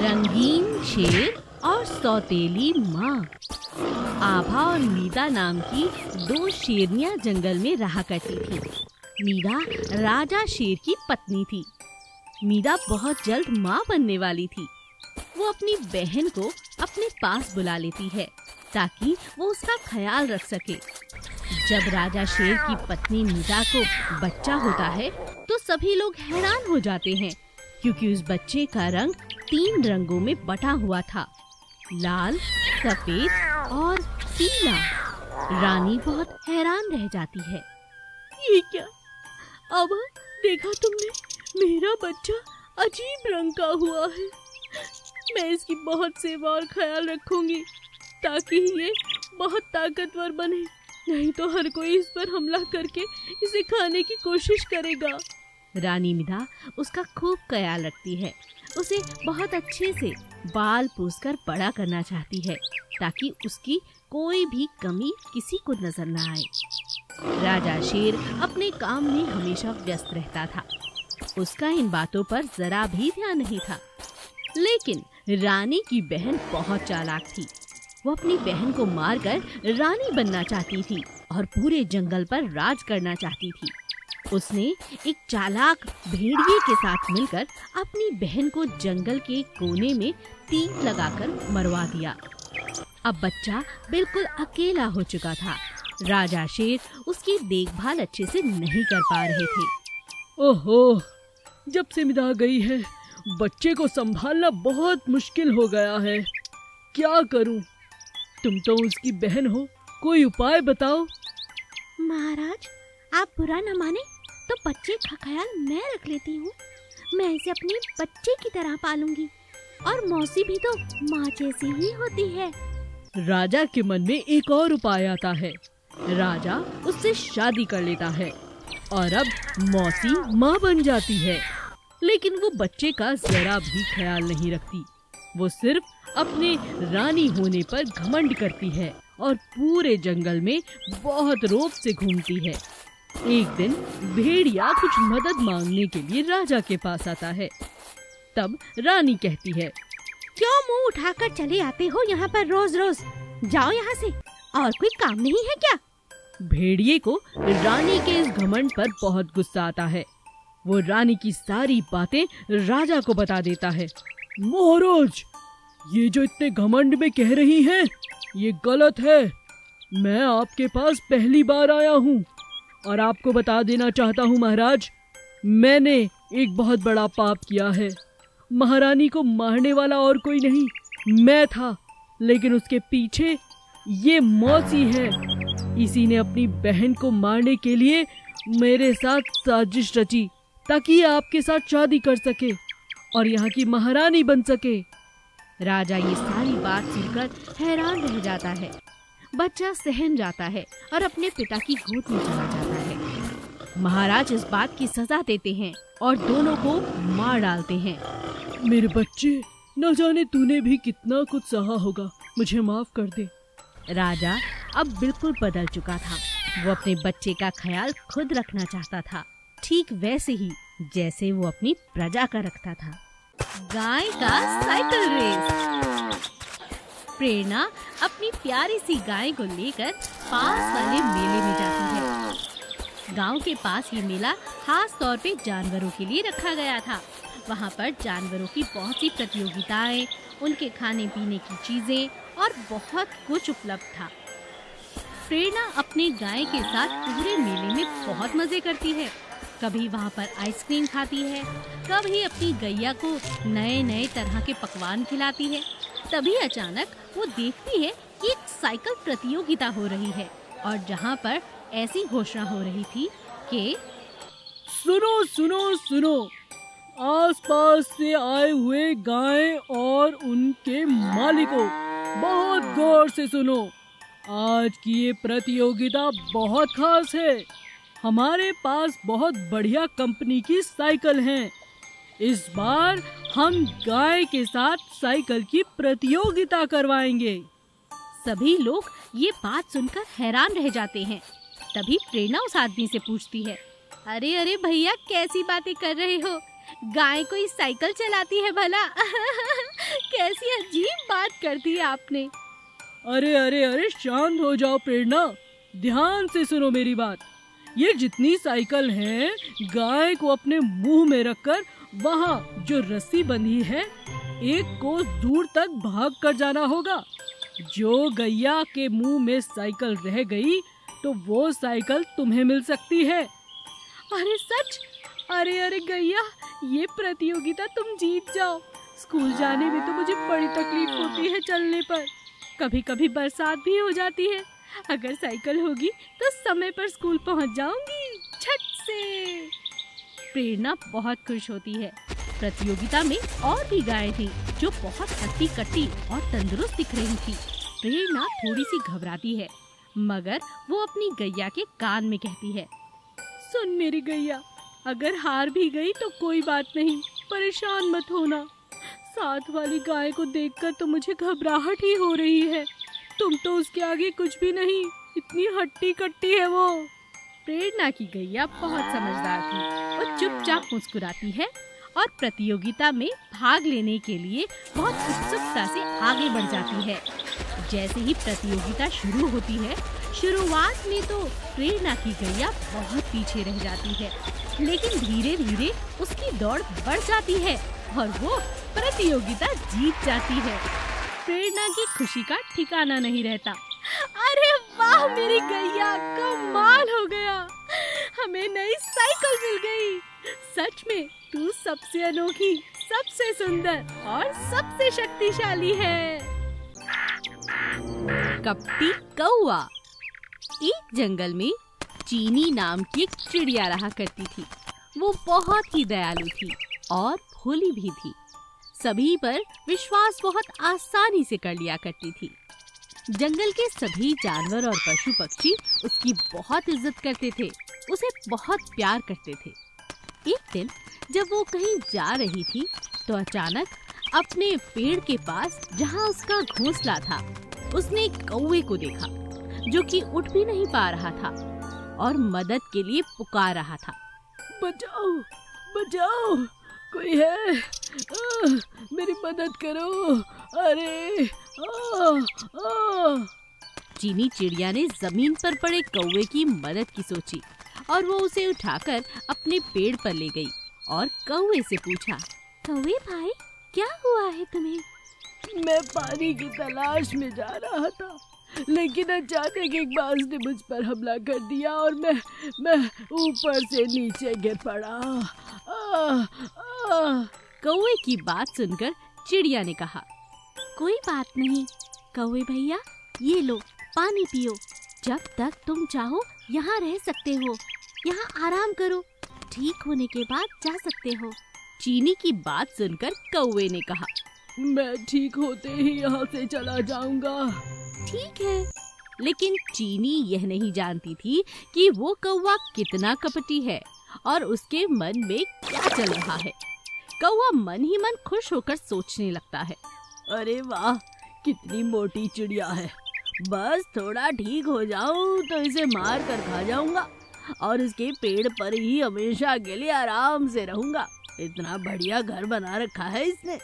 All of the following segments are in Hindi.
रंगीन शेर और सौतेली माँ। आभा और मीरा नाम की दो शेरनियां जंगल में रहा करती थी। मीरा राजा शेर की पत्नी थी। मीरा बहुत जल्द माँ बनने वाली थी। वो अपनी बहन को अपने पास बुला लेती है ताकि वो उसका ख्याल रख सके। जब राजा शेर की पत्नी मीरा को बच्चा होता है तो सभी लोग हैरान हो जाते हैं, क्योंकि उस बच्चे का रंग 3 रंगों में बटा हुआ था, लाल, सफेद और पीला। रानी बहुत हैरान रह जाती है। ये क्या? अब देखा तुमने, मेरा बच्चा अजीब रंग का हुआ है। मैं इसकी बहुत सेवा और ख्याल रखूंगी ताकि ये बहुत ताकतवर बने, नहीं तो हर कोई इस पर हमला करके इसे खाने की कोशिश करेगा। रानी मीरा उसका खूब ख्याल रखती है। उसे बहुत अच्छे से बाल पूछकर बड़ा करना चाहती है ताकि उसकी कोई भी कमी किसी को नजर न आए। राजा शेर अपने काम में हमेशा व्यस्त रहता था। उसका इन बातों पर जरा भी ध्यान नहीं था। लेकिन रानी की बहन बहुत चालाक थी। वो अपनी बहन को मारकर रानी बनना चाहती थी और पूरे जंगल पर राज करना चाहती थी। उसने एक चालाक भेड़िए के साथ मिलकर अपनी बहन को जंगल के कोने में तीर लगाकर मरवा दिया। अब बच्चा बिल्कुल अकेला हो चुका था। राजा शेर उसकी देखभाल अच्छे से नहीं कर पा रहे थे। ओहो, जब से मीरा गई है बच्चे को संभालना बहुत मुश्किल हो गया है। क्या करूं? तुम तो उसकी बहन हो, कोई उपाय बताओ। महाराज, आप बुरा न माने तो बच्चे का ख्याल मैं रख लेती हूँ। मैं इसे अपने बच्चे की तरह पालूंगी और मौसी भी तो माँ जैसी ही होती है। राजा के मन में एक और उपाय आता है। राजा उससे शादी कर लेता है और अब मौसी माँ बन जाती है। लेकिन वो बच्चे का जरा भी ख्याल नहीं रखती। वो सिर्फ अपने रानी होने पर घमंड करती है और पूरे जंगल में बहुत रौब से घूमती है। एक दिन भेड़िया कुछ मदद मांगने के लिए राजा के पास आता है। तब रानी कहती है, क्यों मुंह उठाकर चले आते हो यहाँ पर रोज रोज? जाओ यहाँ से, और कोई काम नहीं है क्या? भेड़िए को रानी के इस घमंड पर बहुत गुस्सा आता है। वो रानी की सारी बातें राजा को बता देता है। महाराज, ये जो इतने घमंड में कह रही हैं, ये गलत है। मैं आपके पास पहली बार आया हूँ और आपको बता देना चाहता हूँ महाराज, मैंने एक बहुत बड़ा पाप किया है। महारानी को मारने वाला और कोई नहीं, मैं था। लेकिन उसके पीछे ये मौसी है। इसी ने अपनी बहन को मारने के लिए मेरे साथ साजिश रची ताकि ये आपके साथ शादी कर सके और यहाँ की महारानी बन सके। राजा ये सारी बात सुनकर हैरान रह जाता है। बच्चा सहम जाता है और अपने पिता की गोद में चला जाता है। महाराज इस बात की सजा देते हैं और दोनों को मार डालते हैं। मेरे बच्चे, न जाने तूने भी कितना कुछ सहा होगा, मुझे माफ कर दे। राजा अब बिल्कुल बदल चुका था। वो अपने बच्चे का ख्याल खुद रखना चाहता था, ठीक वैसे ही जैसे वो अपनी प्रजा का रखता था। गाय का साइकिल रेस। प्रेरणा अपनी प्यारी सी गाय को लेकर पास वाले मेले में जाती है। गांव के पास ये मेला खास तौर पे जानवरों के लिए रखा गया था। वहाँ पर जानवरों की बहुत सी प्रतियोगिताएं, उनके खाने पीने की चीजें और बहुत कुछ उपलब्ध था। प्रेरणा अपनी गाय के साथ पूरे मेले में बहुत मजे करती है। कभी वहाँ पर आइसक्रीम खाती है, कभी अपनी गैया को नए नए तरह के पकवान खिलाती है। तभी अचानक वो देखती है कि एक साइकिल प्रतियोगिता हो रही है और जहाँ पर ऐसी घोषणा हो रही थी कि सुनो सुनो सुनो, आसपास से आए हुए गाय और उनके मालिकों, बहुत गौर से सुनो। आज की ये प्रतियोगिता बहुत खास है। हमारे पास बहुत बढ़िया कंपनी की साइकिल हैं। इस बार हम गाय के साथ साइकिल की प्रतियोगिता करवाएंगे। सभी लोग ये बात सुनकर हैरान रह जाते हैं। तभी प्रेरणा उस आदमी से पूछती है, अरे अरे भैया, कैसी बातें कर रहे हो? गाय कोई साइकिल चलाती है भला? कैसी अजीब बात कर दी आपने। अरे अरे अरे शांत हो जाओ प्रेरणा, ध्यान से सुनो मेरी बात। ये जितनी साइकिल हैं, गाय को अपने मुंह में रखकर वहाँ जो रस्सी बंधी है 1 कोस दूर तक भाग कर जाना होगा। जो गैया के मुंह में साइकिल रह गई तो वो साइकिल तुम्हें मिल सकती है। अरे सच? अरे अरे गैया, ये प्रतियोगिता तुम जीत जाओ। स्कूल जाने में तो मुझे बड़ी तकलीफ होती है चलने पर। कभी कभी बरसात भी हो जाती है। अगर साइकिल होगी तो समय पर स्कूल पहुंच जाऊंगी झट से। प्रेरणा बहुत खुश होती है। प्रतियोगिता में और भी गायें थी जो बहुत हट्टी कट्टी और तंदुरुस्त दिख रही थी। प्रेरणा थोड़ी सी घबराती है, मगर वो अपनी गैया के कान में कहती है, सुन मेरी गैया, अगर हार भी गई तो कोई बात नहीं, परेशान मत होना। साथ वाली गाय को देखकर तो मुझे घबराहट ही हो रही है। तुम तो उसके आगे कुछ भी नहीं, इतनी हट्टी कट्टी है वो। प्रेरणा की गैया बहुत समझदार थी। वो चुपचाप मुस्कुराती है और प्रतियोगिता में भाग लेने के लिए बहुत उत्सुकता से आगे बढ़ जाती है। जैसे ही प्रतियोगिता शुरू होती है, शुरुआत में तो प्रेरणा की गैया बहुत पीछे रह जाती है, लेकिन धीरे धीरे उसकी दौड़ बढ़ जाती है और वो प्रतियोगिता जीत जाती है। प्रेरणा की खुशी का ठिकाना नहीं रहता। अरे वाह मेरी गैया, कमाल हो गया, हमें नई साइकिल मिल गई। सच में तू सबसे अनोखी, सबसे सुंदर और सबसे शक्तिशाली है। कपटी कौआ। एक जंगल में चीनी नाम की एक चिड़िया रहा करती थी। वो बहुत ही दयालु थी और भोली भी थी। सभी पर विश्वास बहुत आसानी से कर लिया करती थी। जंगल के सभी जानवर और पशु पक्षी उसकी बहुत इज्जत करते थे, उसे बहुत प्यार करते थे। एक दिन जब वो कहीं जा रही थी तो अचानक अपने पेड़ के पास जहाँ उसका घोंसला था, उसने एक कौवे को देखा जो कि उठ भी नहीं पा रहा था और मदद के लिए पुकार रहा था। बचाओ बचाओ, कोई है? मेरी मदद करो। अरे चीनी चिड़िया ने जमीन पर पड़े कौवे की मदद की सोची और वो उसे उठाकर अपने पेड़ पर ले गई और कौवे से पूछा, कौवे भाई, क्या हुआ है तुम्हें? मैं पानी की तलाश में जा रहा था, लेकिन अचानक एक बाज ने मुझ पर हमला कर दिया और मैं ऊपर से नीचे गिर पड़ा। कौवे की बात सुनकर चिड़िया ने कहा, कोई बात नहीं कौवे भैया, ये लो पानी पियो। जब तक तुम चाहो यहाँ रह सकते हो, यहाँ आराम करो, ठीक होने के बाद जा सकते हो। चीनी की बात सुनकर कौवे ने कहा, मैं ठीक होते ही यहाँ से चला जाऊंगा। ठीक है। लेकिन चीनी यह नहीं जानती थी कि वो कौवा कितना कपटी है और उसके मन में क्या चल रहा है। कौवा मन ही मन खुश होकर सोचने लगता है, अरे वाह, कितनी मोटी चिड़िया है। बस थोड़ा ठीक हो जाऊं तो इसे मार कर खा जाऊंगा और इसके पेड़ पर ही हमेशा के लिए आराम से रहूंगा। इतना बढ़िया घर बना रखा है इसने।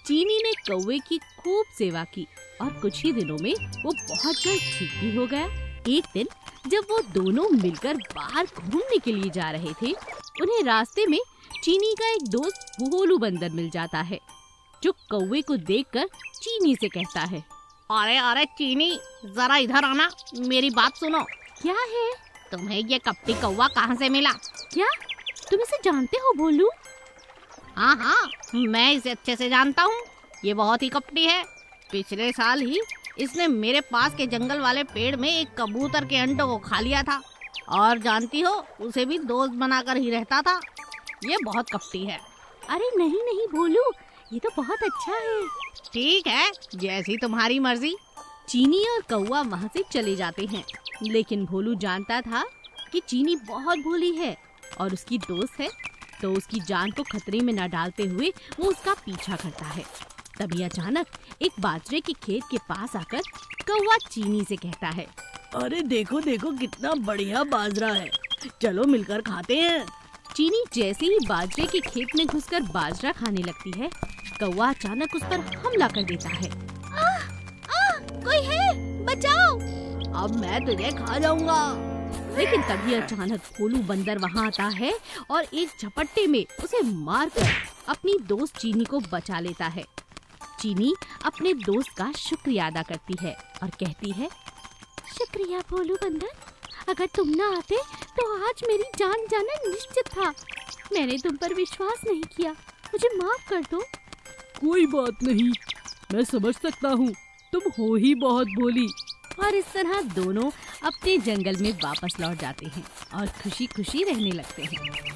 चीनी ने कौवे की खूब सेवा की और कुछ ही दिनों में वो बहुत जल्द ठीक भी हो गया। एक दिन जब वो दोनों मिलकर बाहर घूमने के लिए जा रहे थे, उन्हें रास्ते में चीनी का एक दोस्त भोलू बंदर मिल जाता है, जो कौवे को देखकर चीनी से कहता है, अरे अरे चीनी, जरा इधर आना, मेरी बात सुनो। क्या है? तुम्हें ये कपटी कौवा कहाँ से मिला? क्या तुम इसे जानते हो भोलू? हाँ हाँ, मैं इसे अच्छे से जानता हूँ। ये बहुत ही कपटी है। पिछले साल ही इसने मेरे पास के जंगल वाले पेड़ में एक कबूतर के अंडों को खा लिया था और जानती हो, उसे भी दोस्त बनाकर ही रहता था। ये बहुत कपटी है। अरे नहीं नहीं भोलू, ये तो बहुत अच्छा है। ठीक है, जैसी तुम्हारी मर्जी। चीनी और कौवा वहाँ से चले जाते हैं, लेकिन भोलू जानता था कि चीनी बहुत भोली है और उसकी दोस्त है, तो उसकी जान को खतरे में न डालते हुए वो उसका पीछा करता है। तभी अचानक एक बाजरे के खेत के पास आकर कौवा चीनी से कहता है, अरे देखो देखो, कितना बढ़िया बाजरा है, चलो मिलकर खाते हैं। चीनी जैसे ही बाजरे के खेत में घुसकर बाजरा खाने लगती है, कौवा अचानक उस पर हमला कर देता है। कोई है, बचाओ। अब मैं तुझे खा जाऊंगा। लेकिन तभी अचानक भोलू बंदर वहाँ आता है और एक झपट्टे में उसे मारकर अपनी दोस्त चीनी को बचा लेता है। चीनी अपने दोस्त का शुक्रिया अदा करती है और कहती है, शुक्रिया भोलू बंदर, अगर तुम ना आते तो आज मेरी जान जाना निश्चित था। मैंने तुम पर विश्वास नहीं किया, मुझे माफ कर दो। कोई बात नहीं, मैं समझ सकता हूँ, तुम हो ही बहुत भोली। और इस तरह दोनों अपने जंगल में वापस लौट जाते हैं और खुशी खुशी रहने लगते हैं।